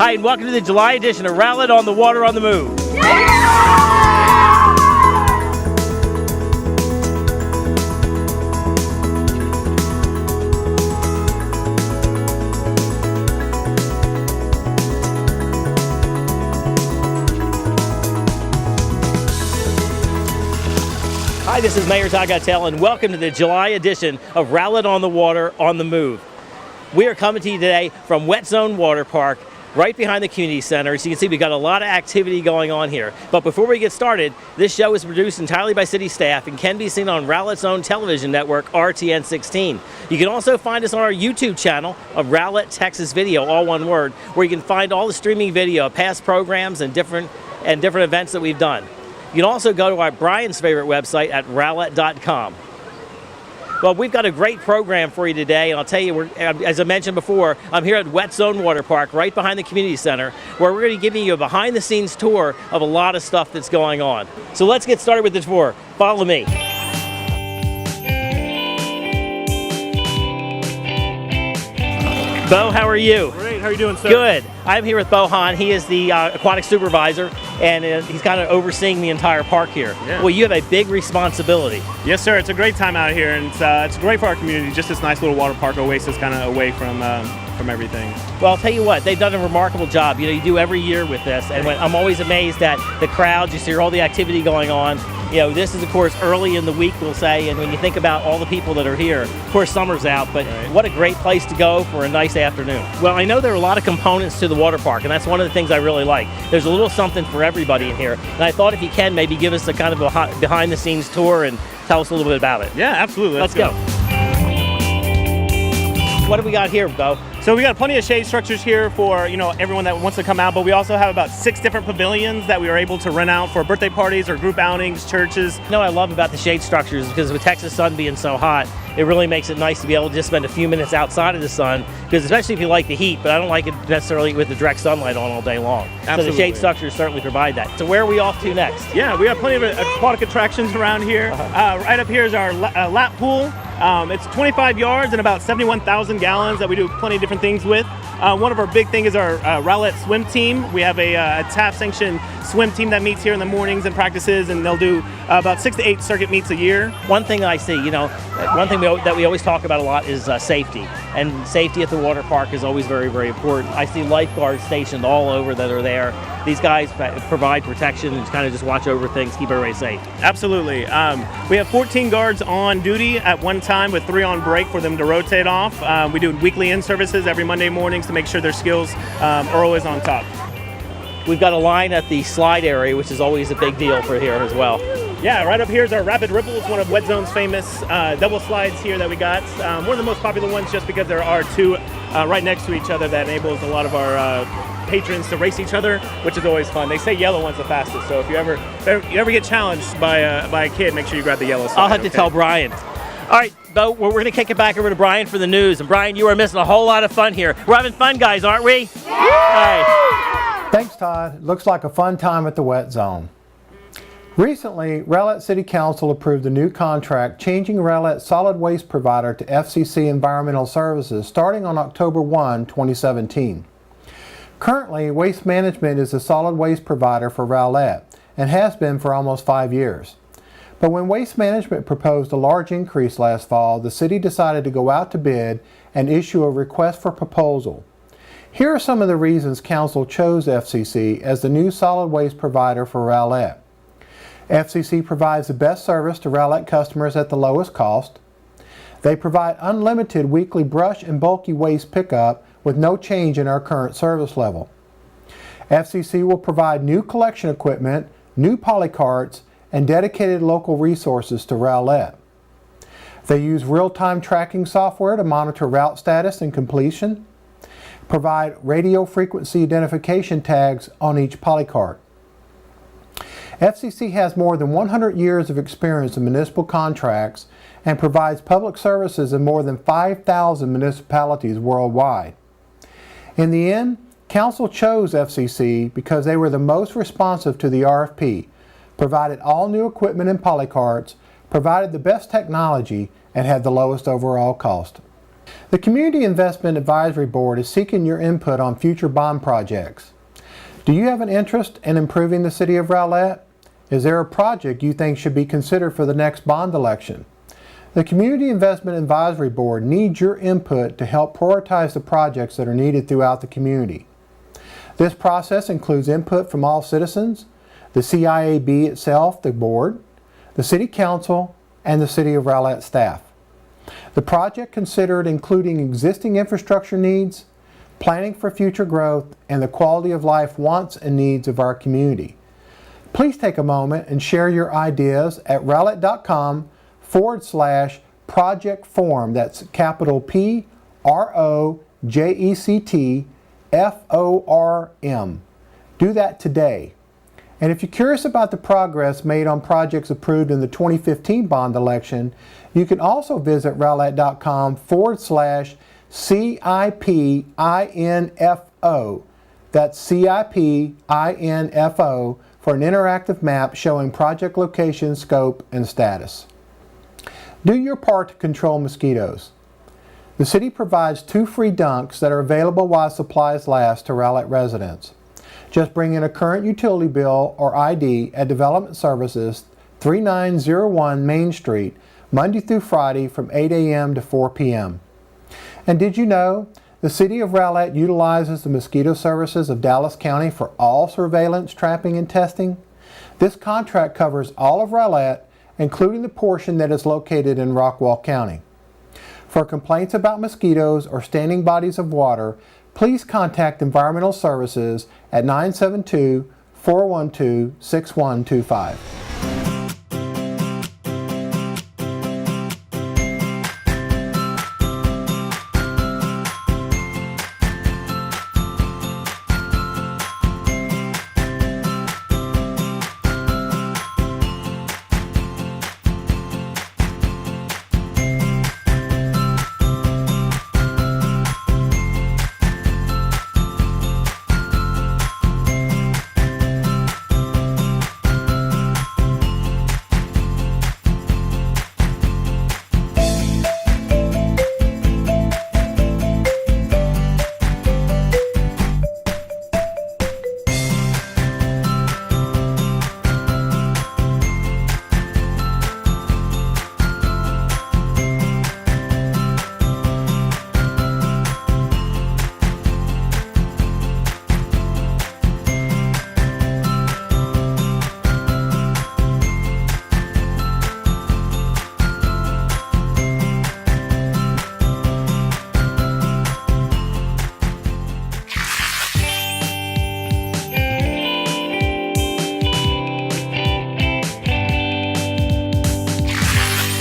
Hi, and welcome to the July edition of Rowlett on the Water on the Move. Hi, this is Mayor Todd Gottel, and welcome to the July edition of Rowlett on the Water on the Move. We are coming to you today from Wetzone Waterpark, right behind the community center. As you can see, we've got a lot of activity going on here. But before we get started, this show is produced entirely by city staff and can be seen on Rowlett's own television network, RTN 16. You can also find us on our YouTube channel of Rowlett Texas Video, all one word, where you can find all the streaming video of past programs and different events that we've done. You can also go to our Brian's favorite website at rowlett.com. Well, we've got a great program for you today, and I'll tell you, as I mentioned before, I'm here at Wetzone Waterpark, right behind the community center, where we're going to be giving you a behind-the-scenes tour of a lot of stuff that's going on. So let's get started with the tour. Follow me. Bo, how are you? Great. How are you doing, sir? Good. I'm here with Bo Hahn. He is the aquatic supervisor, and he's kind of overseeing the entire park here. Yeah. Well, you have a big responsibility. Yes, sir. It's a great time out here, and it's great for our community. Just this nice little water park oasis, kind of away from everything. Well, I'll tell you what, they've done a remarkable job. You do every year with this, and I'm always amazed at the crowds. You see all the activity going on. This is, of course, early in the week, we'll say, and when you think about all the people that are here, of course, summer's out, but right. What a great place to go for a nice afternoon. Well, I know there are a lot of components to the water park, and that's one of the things I really like. There's a little something for everybody in here, and I thought if you can, maybe give us a kind of a behind-the-scenes tour and tell us a little bit about it. Yeah, absolutely. Let's go. What do we got here, Bo? So we got plenty of shade structures here for everyone that wants to come out, but we also have about 6 different pavilions that we are able to rent out for birthday parties or group outings, churches. You know what I love about the shade structures is because with Texas sun being so hot, it really makes it nice to be able to just spend a few minutes outside of the sun, because especially if you like the heat, but I don't like it necessarily with the direct sunlight on all day long. Absolutely. So the shade structures certainly provide that. So where are we off to next? Yeah, we have plenty of aquatic attractions around here. Right up here is our lap pool. It's 25 yards and about 71,000 gallons that we do plenty of different things with. One of our big things is our Rowlett swim team. We have a TAP-sanctioned swim team that meets here in the mornings and practices, and they'll do about 6 to 8 circuit meets a year. One thing I see, one thing that we always talk about a lot is safety. And safety at the water park is always very, very important. I see lifeguards stationed all over that are there. These guys provide protection and kind of just watch over things, keep everybody safe. Absolutely. We have 14 guards on duty at one time with 3 on break for them to rotate off. We do weekly in-services every Monday mornings to make sure their skills are always on top. We've got a line at the slide area, which is always a big deal for here as well. Yeah, right up here is our Rapid Ripples, one of Wetzone's famous double slides here that we got. One of the most popular ones just because there are 2 right next to each other that enables a lot of our patrons to race each other, which is always fun. They say yellow one's the fastest, so if you ever get challenged by a kid, make sure you grab the yellow slide. I'll have to tell Brian. All right, Bo, we're going to kick it back over to Brian for the news. And Brian, you are missing a whole lot of fun here. We're having fun, guys, aren't we? Yeah! All right. Thanks, Todd. Looks like a fun time at the Wetzone. Recently, Rowlett City Council approved a new contract changing Rowlett's solid waste provider to FCC Environmental Services starting on October 1, 2017. Currently, Waste Management is the solid waste provider for Rowlett and has been for almost 5 years. But when Waste Management proposed a large increase last fall, the city decided to go out to bid and issue a request for proposal. Here are some of the reasons Council chose FCC as the new solid waste provider for Rowlett. FCC provides the best service to Rowlett customers at the lowest cost. They provide unlimited weekly brush and bulky waste pickup with no change in our current service level. FCC will provide new collection equipment, new polycarts, and dedicated local resources to Rowlett. They use real-time tracking software to monitor route status and completion, provide radio frequency identification tags on each polycart. FCC has more than 100 years of experience in municipal contracts and provides public services in more than 5,000 municipalities worldwide. In the end, Council chose FCC because they were the most responsive to the RFP, provided all new equipment and polycarts, provided the best technology, and had the lowest overall cost. The Community Investment Advisory Board is seeking your input on future bond projects. Do you have an interest in improving the City of Rowlett? Is there a project you think should be considered for the next bond election? The Community Investment Advisory Board needs your input to help prioritize the projects that are needed throughout the community. This process includes input from all citizens, the CIAB itself, the board, the City Council, and the City of Rowlett staff. The project considered including existing infrastructure needs, planning for future growth, and the quality of life wants and needs of our community. Please take a moment and share your ideas at rowlett.com/project form. That's capital PROJECTFORM. Do that today. And if you're curious about the progress made on projects approved in the 2015 bond election, you can also visit rowlett.com/CIPINFO. That's CIPINFO for an interactive map showing project location, scope, and status. Do your part to control mosquitoes. The city provides 2 free dunks that are available while supplies last to Rowlett residents. Just bring in a current utility bill or ID at Development Services, 3901 Main Street, Monday through Friday from 8 a.m. to 4 p.m. And did you know the City of Rowlett utilizes the mosquito services of Dallas County for all surveillance, trapping, and testing? This contract covers all of Rowlett, including the portion that is located in Rockwall County. For complaints about mosquitoes or standing bodies of water, please contact Environmental Services at 972-412-6125.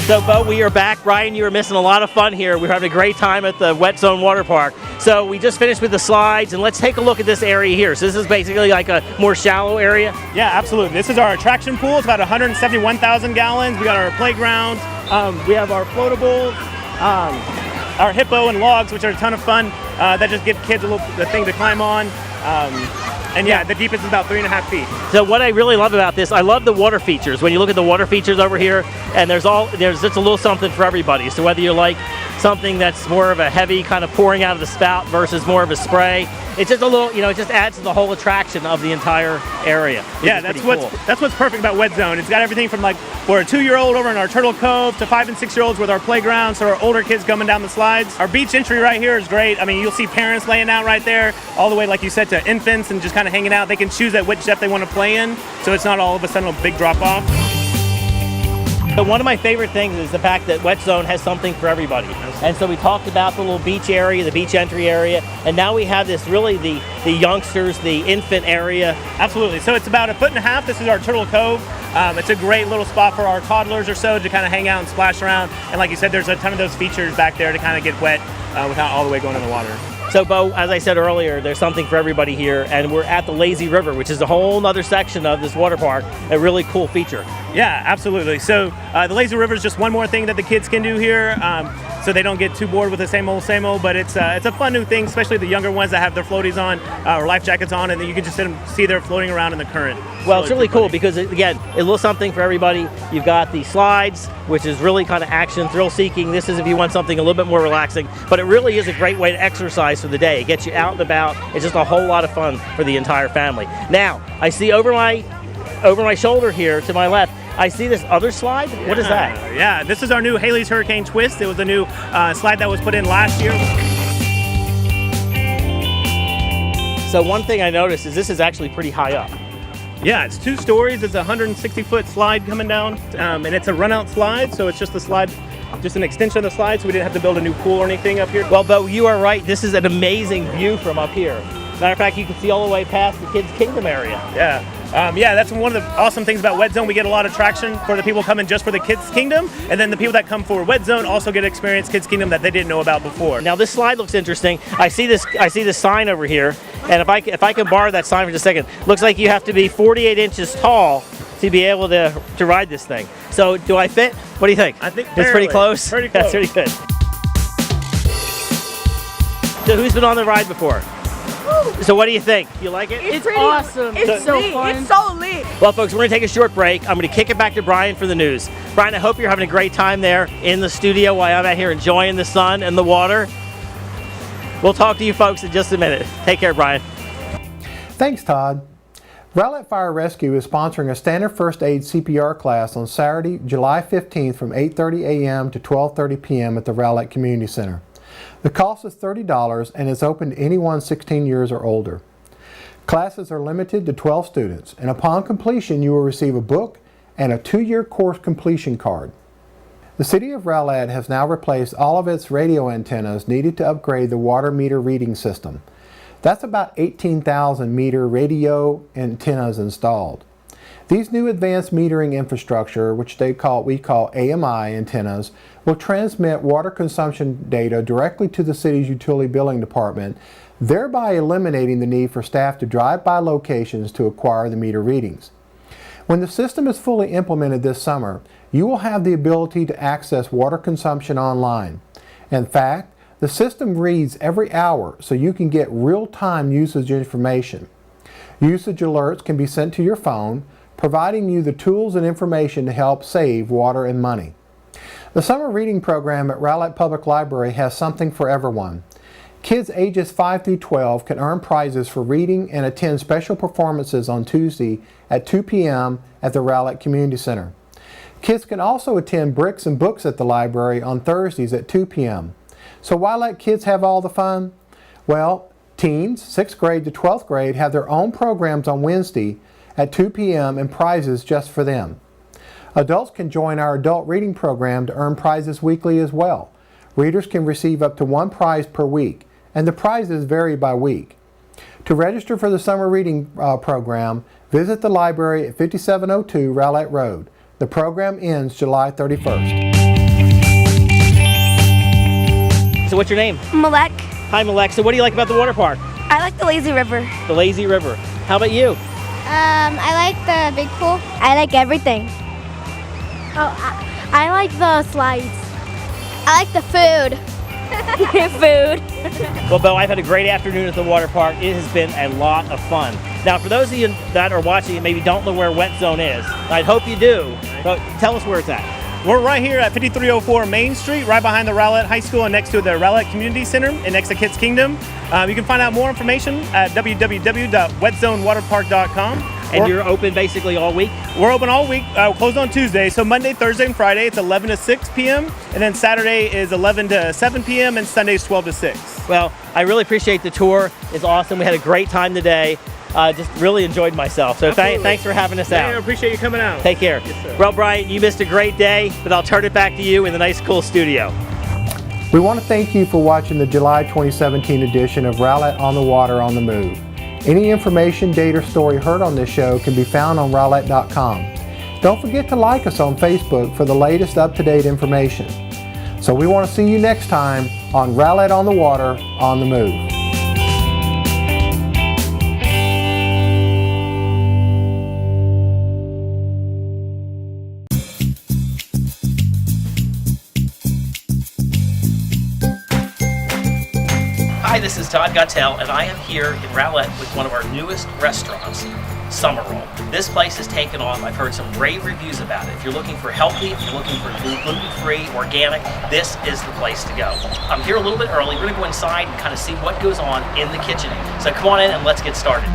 So, Bo, we are back. Ryan, you were missing a lot of fun here. We're having a great time at the Wetzone Waterpark. So we just finished with the slides, and let's take a look at this area here. So this is basically like a more shallow area? Yeah, absolutely. This is our attraction pool. It's about 171,000 gallons. We got our playground. We have our floatables, our hippo and logs, which are a ton of fun. That just give kids a thing to climb on. And yeah, the deepest is about 3.5 feet. So what I really love about this, I love the water features. When you look at the water features over here, and there's just a little something for everybody. So whether you like something that's more of a heavy kind of pouring out of the spout versus more of a spray, it's just a little, it just adds to the whole attraction of the entire area. Yeah, that's what's perfect about Wetzone. It's got everything from like for a 2-year-old over in our Turtle Cove to 5- and 6-year-olds with our playground, so our older kids coming down the slides. Our beach entry right here is great. I mean, you'll see parents laying out right there, all the way, like you said, to infants and just kind of hanging out. They can choose at which depth they want to play in, so it's not all of a sudden a big drop off. But one of my favorite things is the fact that Wetzone has something for everybody. And so we talked about the little beach area, the beach entry area, and now we have this really the youngsters, the infant area. Absolutely. So it's about 1.5 feet. This is our Turtle Cove. It's a great little spot for our toddlers or so to kind of hang out and splash around. And like you said, there's a ton of those features back there to kind of get wet without all the way going in the water. So, Bo, as I said earlier, there's something for everybody here, and we're at the Lazy River, which is a whole other section of this water park, a really cool feature. Yeah, absolutely. So the lazy river is just one more thing that the kids can do here, so they don't get too bored with the same old, same old. But it's a fun new thing, especially the younger ones that have their floaties on or life jackets on, and then you can just see they're floating around in the current. Well, it's really cool because, again, it looks something for everybody. You've got the slides, which is really kind of action, thrill-seeking. This is if you want something a little bit more relaxing. But it really is a great way to exercise for the day. It gets you out and about. It's just a whole lot of fun for the entire family. Now, I see over my shoulder here to my left, I see this other slide. What is that? Yeah, this is our new Haley's Hurricane Twist. It was a new slide that was put in last year. So one thing I noticed is this is actually pretty high up. Yeah, it's 2 stories. It's a 160-foot slide coming down, and it's a run-out slide, so it's just a slide, just an extension of the slide, so we didn't have to build a new pool or anything up here. Well, Bo, you are right. This is an amazing view from up here. Matter of fact, you can see all the way past the Kids Kingdom area. Yeah. That's one of the awesome things about Wetzone. We get a lot of traction for the people coming just for the Kids Kingdom, and then the people that come for Wetzone also get to experience Kids Kingdom that they didn't know about before. Now this slide looks interesting. I see this sign over here, and if I can borrow that sign for just a second, looks like you have to be 48 inches tall to be able to ride this thing. So do I fit? What do you think? I think it's pretty close. Pretty close. That's pretty good. So who's been on the ride before? So what do you think? You like it? It's awesome. It's so fun. It's so lit. Well, folks, we're going to take a short break. I'm going to kick it back to Brian for the news. Brian, I hope you're having a great time there in the studio while I'm out here enjoying the sun and the water. We'll talk to you folks in just a minute. Take care, Brian. Thanks, Todd. Rowlett Fire Rescue is sponsoring a standard first aid CPR class on Saturday, July 15th from 8:30 a.m. to 12:30 p.m. at the Rowlett Community Center. The cost is $30 and is open to anyone 16 years or older. Classes are limited to 12 students, and upon completion you will receive a book and a 2-year course completion card. The City of Rowlett has now replaced all of its radio antennas needed to upgrade the water meter reading system. That's about 18,000 meter radio antennas installed. These new advanced metering infrastructure, which we call AMI antennas, will transmit water consumption data directly to the city's utility billing department, thereby eliminating the need for staff to drive by locations to acquire the meter readings. When the system is fully implemented this summer, you will have the ability to access water consumption online. In fact, the system reads every hour, so you can get real-time usage information. Usage alerts can be sent to your phone, providing you the tools and information to help save water and money. The summer reading program at Rowlett Public Library has something for everyone. Kids ages 5 through 12 can earn prizes for reading and attend special performances on Tuesday at 2 p.m. at the Rowlett Community Center. Kids can also attend Bricks and Books at the library on Thursdays at 2 p.m. So why let kids have all the fun? Well, teens, 6th grade to 12th grade, have their own programs on Wednesday at 2 p.m. and prizes just for them. Adults can join our adult reading program to earn prizes weekly as well. Readers can receive up to 1 prize per week, and the prizes vary by week. To register for the summer reading program, visit the library at 5702 Rowlett Road. The program ends July 31st. So what's your name? Malek. Hi, Malek. So what do you like about the water park? I like the lazy river. The lazy river. How about you? I like the big pool. I like everything. Oh, I like the slides. I like the food. Food. Well, Bo, I've had a great afternoon at the water park. It has been a lot of fun. Now, for those of you that are watching and maybe don't know where Wetzone is, I hope you do. But tell us where it's at. We're right here at 5304 Main Street, right behind the Rowlett High School and next to the Rowlett Community Center and next to Kids Kingdom. You can find out more information at www.wetzonewaterpark.com. And you're open basically all week? We're open all week, closed on Tuesday. So Monday, Thursday, and Friday, it's 11 to 6 p.m. And then Saturday is 11 to 7 p.m. and Sunday is 12 to 6. Well, I really appreciate the tour. It's awesome. We had a great time today. Just really enjoyed myself. So thanks for having us out. I appreciate you coming out. Take care. Yes, sir. Well, Brian, you missed a great day, but I'll turn it back to you in the nice, cool studio. We want to thank you for watching the July 2017 edition of Rowlett on the Water on the Move. Any information, date, or story heard on this show can be found on rowlett.com. Don't forget to like us on Facebook for the latest up-to-date information. So we want to see you next time on Rowlett on the Water on the Move. Todd Gottel, and I am here in Rowlett with one of our newest restaurants, Summer Roll. This place has taken off. I've heard some rave reviews about it. If you're looking for healthy, if you're looking for gluten-free, organic, this is the place to go. I'm here a little bit early. We're gonna go inside and kind of see what goes on in the kitchen. So come on in and let's get started.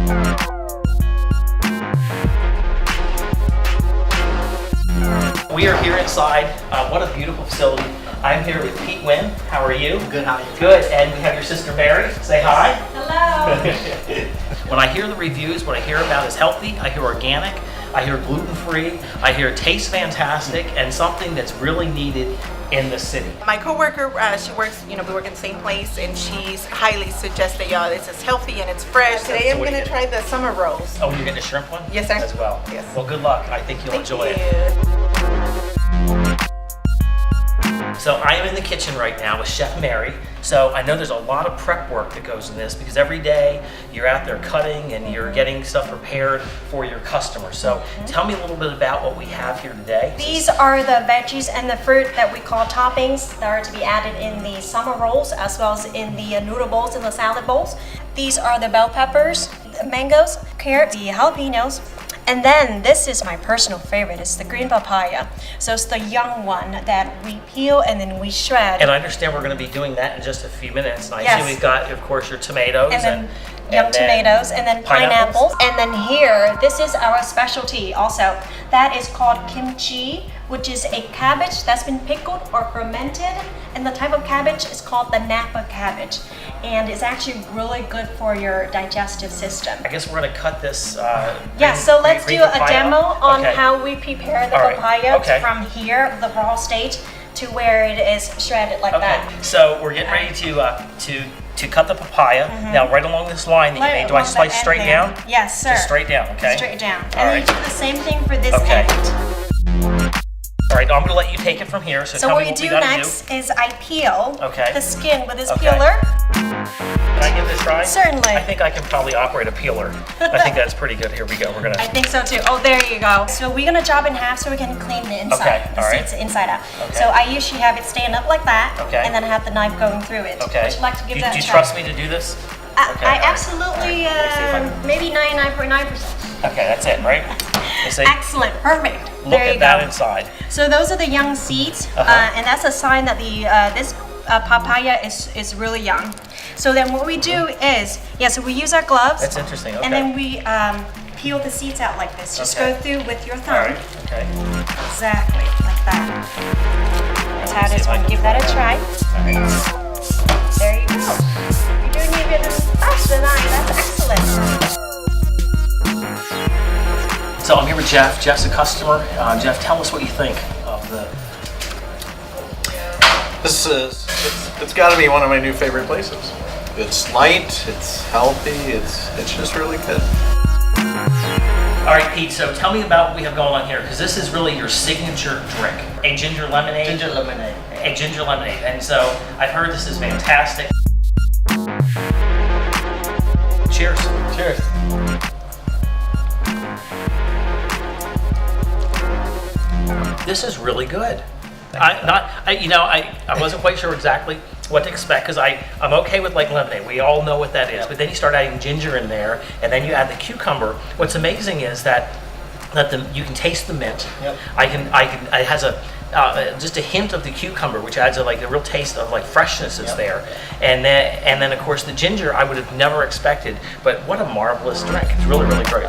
We are here inside. What a beautiful facility. I'm here with Pete Wynn. How are you? Good, how are you? Good, and we have your sister Mary. Say hi. Hello. When I hear the reviews, what I hear about is healthy, I hear organic, I hear gluten-free, I hear it tastes fantastic, and something that's really needed in the city. My coworker, she works, we work in the same place, and she's highly suggested, y'all, this is healthy and it's fresh. Today I'm going to try the summer rolls. Oh, you're getting a shrimp one? Yes, sir. As well? Yes. Well, good luck. I think you'll enjoy it. So I am in the kitchen right now with Chef Mary. So I know there's a lot of prep work that goes in this because every day you're out there cutting and you're getting stuff prepared for your customers. So tell me a little bit about what we have here today. These are the veggies and the fruit that we call toppings that are to be added in the summer rolls as well as in the noodle bowls and the salad bowls. These are the bell peppers, the mangoes, carrots, the jalapenos. And then this is my personal favorite, it's the green papaya. So it's the young one that we peel and then we shred. And I understand we're going to be doing that in just a few minutes. And I Yes. see we've got, of course, your tomatoes and then young tomatoes and then pineapples. And then here, this is our specialty also. That is called kimchi, which is a cabbage that's been pickled or fermented. And the type of cabbage is called the Napa cabbage. And it's actually really good for your digestive system. I guess we're going to cut this. Yeah, so let's do a papaya. demo on Okay. how we prepare the All right. papaya Okay. from here, the raw stage, to where it is shredded like that. Okay, so we're getting ready to cut the papaya. Now, right along this line that you made, do I Along the slice end straight there. down? Yes, sir. Just straight down, okay? Straight down. All And right. then you do the same thing for this Okay. end. All right, I'm going to let you take it from here. So So tell what me we what we do got to next is I peel Okay. the skin with this Okay. peeler. Can I give this a try? Certainly. I think I can probably operate a peeler. I think that's pretty good. Here we go. We're going I to. think so too. Oh, there you go. So we're gonna chop in half so we can clean the inside. Okay, The all right. seeds inside out. Okay. So I usually have it stand up like that. Okay. And then I have the knife going through it. Okay. Would you like to give that Do a you try? trust me to do this? Okay, all I right. absolutely, All right, let me see if I can- maybe 99.9%. Okay, that's it, right? You see? Excellent, perfect. Look There you at that go. inside. So those are the young seeds, and that's a sign that the this papaya is really young. So then what we do is, so we use our gloves. That's interesting, okay. And then we peel the seeds out like this. Just Okay. go through with your All thumb. right, okay. Exactly, like that. That's how see this if I one. can- Give that a try. All right. There you go. You're doing even faster than I. That's excellent. So I'm here with Jeff. Jeff's a customer. Jeff, tell us what you think of the. It's got to be one of my new favorite places. It's light, it's healthy, it's just really good. All right, Pete. So tell me about what we have going on here, because this is really your signature drink, a ginger lemonade. Ginger lemonade. A ginger lemonade, and so I've heard this is fantastic. Cheers. Cheers. This is really good. I wasn't quite sure exactly what to expect because I'm okay with like lemonade. We all know what that is. But then you start adding ginger in there, and then you add the cucumber. What's amazing is that you can taste the mint. Yep. It has just a hint of the cucumber, which adds a real taste of like freshness is there, and then of course the ginger I would have never expected. But what a marvelous drink! It's really great.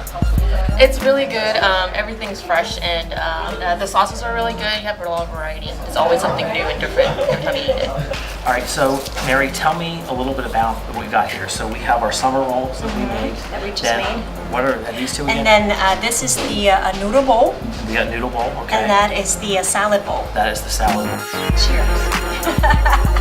It's really good. Everything's fresh, and the sauces are really good. You have a lot of variety. It's always something new and different every time you eat it. All right, so Mary, tell me a little bit about what we got here. So we have our summer rolls that we made. That we just Then, made. What are these two again? And then this is the noodle bowl, We got noodle bowl, okay. and that is the salad bowl. That is the salad bowl. Cheers.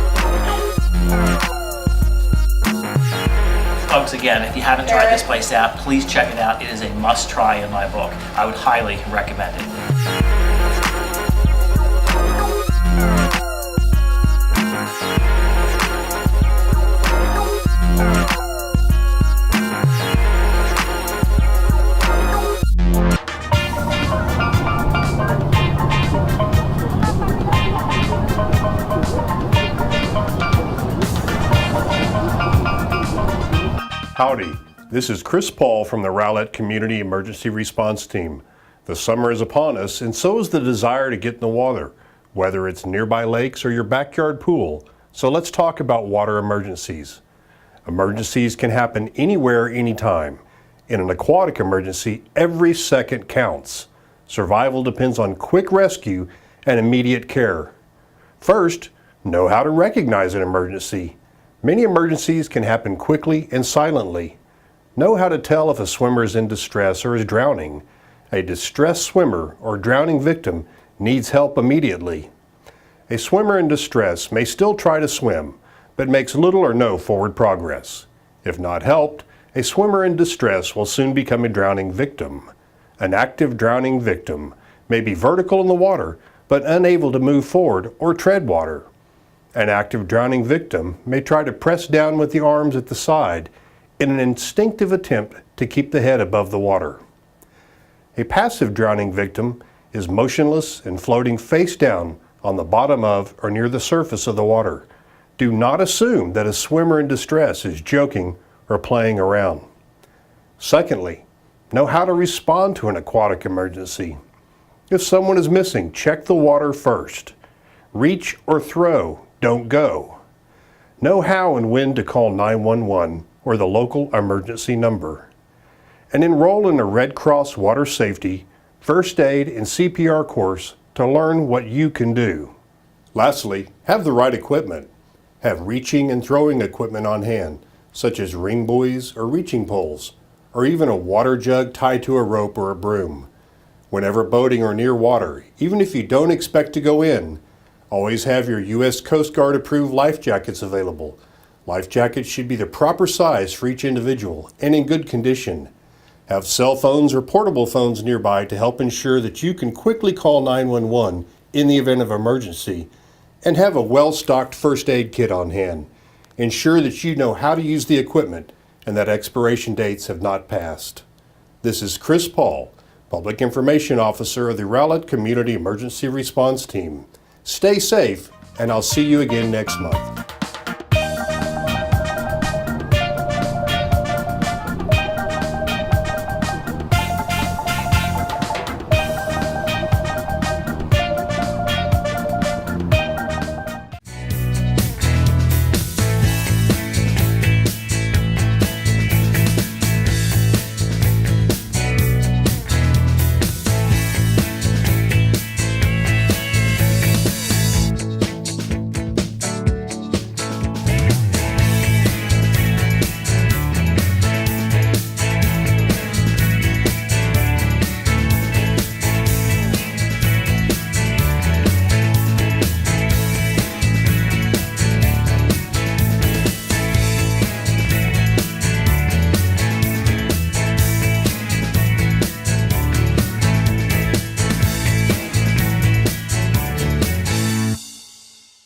Folks, again, if you haven't tried this place out, please check it out. It is a must-try in my book. I would highly recommend it. This is Chris Paul from the Rowlett Community Emergency Response Team. The summer is upon us, and so is the desire to get in the water, whether it's nearby lakes or your backyard pool. So let's talk about water emergencies. Emergencies can happen anywhere, anytime. In an aquatic emergency, every second counts. Survival depends on quick rescue and immediate care. First, know how to recognize an emergency. Many emergencies can happen quickly and silently. Know how to tell if a swimmer is in distress or is drowning. A distressed swimmer or drowning victim needs help immediately. A swimmer in distress may still try to swim, but makes little or no forward progress. If not helped, a swimmer in distress will soon become a drowning victim. An active drowning victim may be vertical in the water, but unable to move forward or tread water. An active drowning victim may try to press down with the arms at the side in an instinctive attempt to keep the head above the water. A passive drowning victim is motionless and floating face down on the bottom of or near the surface of the water. Do not assume that a swimmer in distress is joking or playing around. Secondly, know how to respond to an aquatic emergency. If someone is missing, check the water first. Reach or throw, don't go. Know how and when to call 911 or the local emergency number. And enroll in a Red Cross water safety, first aid, and CPR course to learn what you can do. Lastly, have the right equipment. Have reaching and throwing equipment on hand, such as ring buoys or reaching poles, or even a water jug tied to a rope or a broom. Whenever boating or near water, even if you don't expect to go in, always have your U.S. Coast Guard approved life jackets available. Life jackets should be the proper size for each individual and in good condition. Have cell phones or portable phones nearby to help ensure that you can quickly call 911 in the event of emergency, and have a well-stocked first aid kit on hand. Ensure that you know how to use the equipment and that expiration dates have not passed. This is Chris Paul, Public Information Officer of the Rowlett Community Emergency Response Team. Stay safe, and I'll see you again next month.